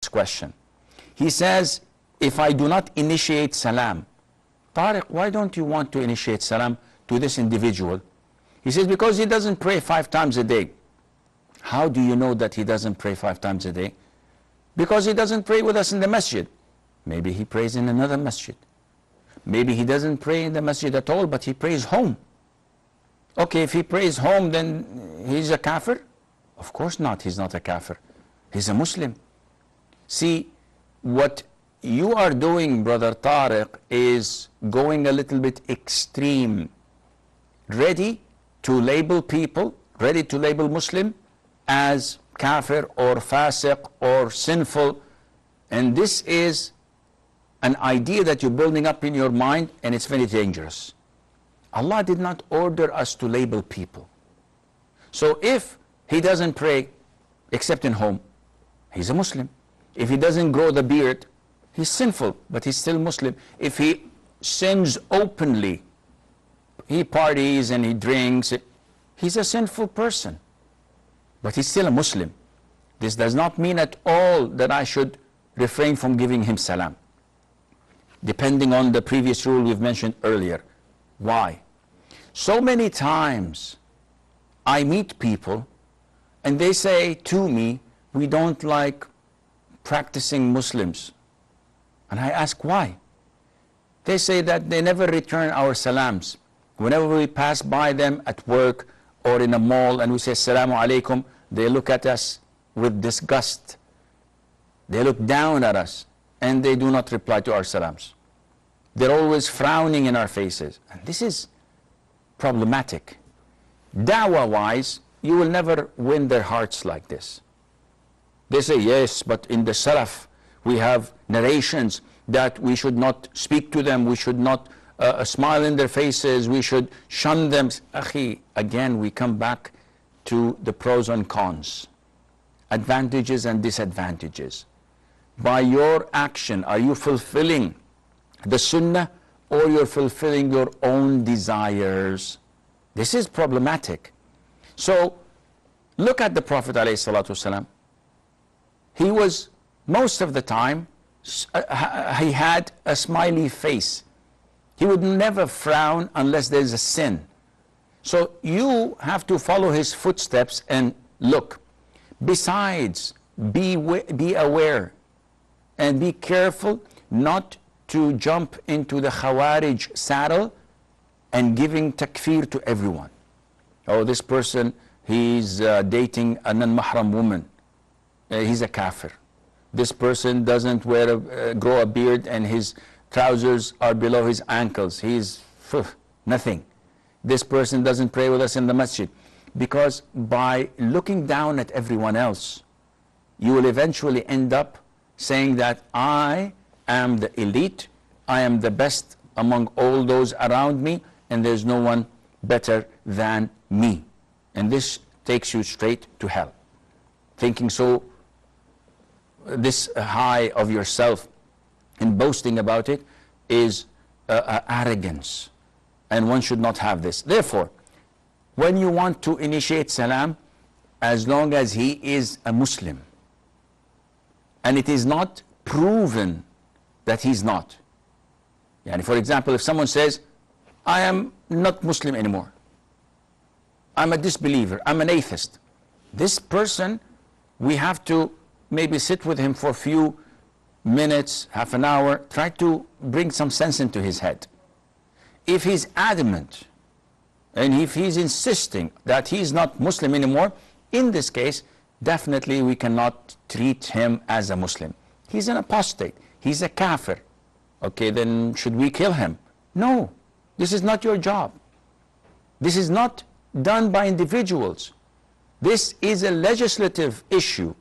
question. He says, if I do not initiate salam, Tariq, why don't you want to initiate salam to this individual? He says, because he doesn't pray 5 times a day. How do you know that he doesn't pray 5 times a day? Because he doesn't pray with us in the masjid. Maybe he prays in another masjid. Maybe he doesn't pray in the masjid at all, but he prays home. Okay, if he prays home, then he's a kafir? Of course not, he's not a kafir. He's a Muslim. See, what you are doing, Brother Tariq, is going a little bit extreme. Ready to label people, ready to label Muslim as kafir or fasiq or sinful. And this is an idea that you're building up in your mind, and it's very dangerous. Allah did not order us to label people. So if he doesn't pray except in home, he's a Muslim. If he doesn't grow the beard, he's sinful, but he's still Muslim. If he sins openly, he parties and he drinks, he's a sinful person, but he's still a Muslim. This does not mean at all that I should refrain from giving him salam, depending on the previous rule we've mentioned earlier. Why? So many times I meet people and they say to me, we don't like practicing Muslims. And I ask why. They say that they never return our salams. Whenever we pass by them at work or in a mall and we say Assalamu alaikum, they look at us with disgust. They look down at us and they do not reply to our salams. They're always frowning in our faces. And this is problematic. Dawah-wise, you will never win their hearts like this. They say, yes, but in the Salaf, we have narrations that we should not speak to them, we should not smile in their faces, we should shun them. Akhi, again, we come back to the pros and cons, advantages and disadvantages. By your action, are you fulfilling the sunnah or you're fulfilling your own desires? This is problematic. So look at the Prophet ﷺ. He was, most of the time, he had a smiley face. He would never frown unless there's a sin. So you have to follow his footsteps and look. Besides, be aware and be careful not to jump into the Khawarij saddle and giving takfir to everyone. Oh, this person, he's dating a non-mahram woman. He's a kafir. This person doesn't grow a beard and his trousers are below his ankles. He's nothing. This person doesn't pray with us in the masjid. Because by looking down at everyone else, you will eventually end up saying that I am the elite, I am the best among all those around me, and there's no one better than me. And this takes you straight to hell. Thinking so this high of yourself and boasting about it is arrogance, and one should not have this. Therefore, when you want to initiate salam, as long as he is a Muslim and it is not proven that he's not. Yani, for example, if someone says, I am not Muslim anymore, I'm a disbeliever, I'm an atheist, this person, we have to maybe sit with him for a few minutes, half an hour, try to bring some sense into his head. If he's adamant and if he's insisting that he's not Muslim anymore, in this case, definitely we cannot treat him as a Muslim. He's an apostate, he's a kafir. Okay, then should we kill him? No, this is not your job. This is not done by individuals. This is a legislative issue.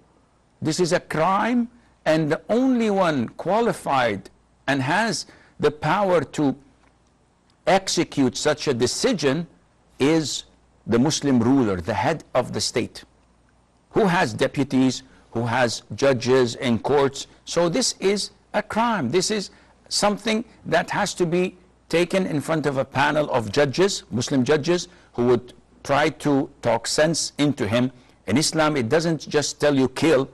This is a crime, and the only one qualified and has the power to execute such a decision is the Muslim ruler, the head of the state, who has deputies, who has judges in courts. So this is a crime. This is something that has to be taken in front of a panel of judges, Muslim judges, who would try to talk sense into him. In Islam, it doesn't just tell you kill.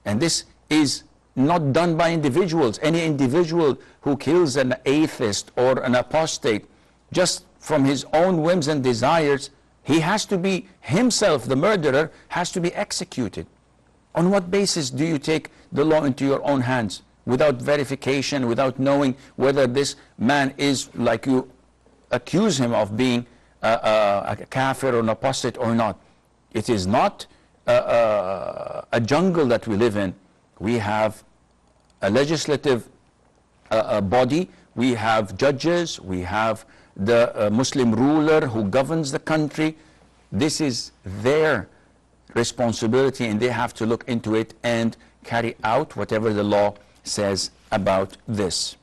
And this is not done by individuals. Any individual who kills an atheist or an apostate just from his own whims and desires, he has to be himself, the murderer, has to be executed. On what basis do you take the law into your own hands without verification, without knowing whether this man is, like you accuse him of being, a kafir or an apostate or not? It is not a jungle that we live in. We have a legislative body, we have judges, we have the Muslim ruler who governs the country. This is their responsibility, and they have to look into it and carry out whatever the law says about this.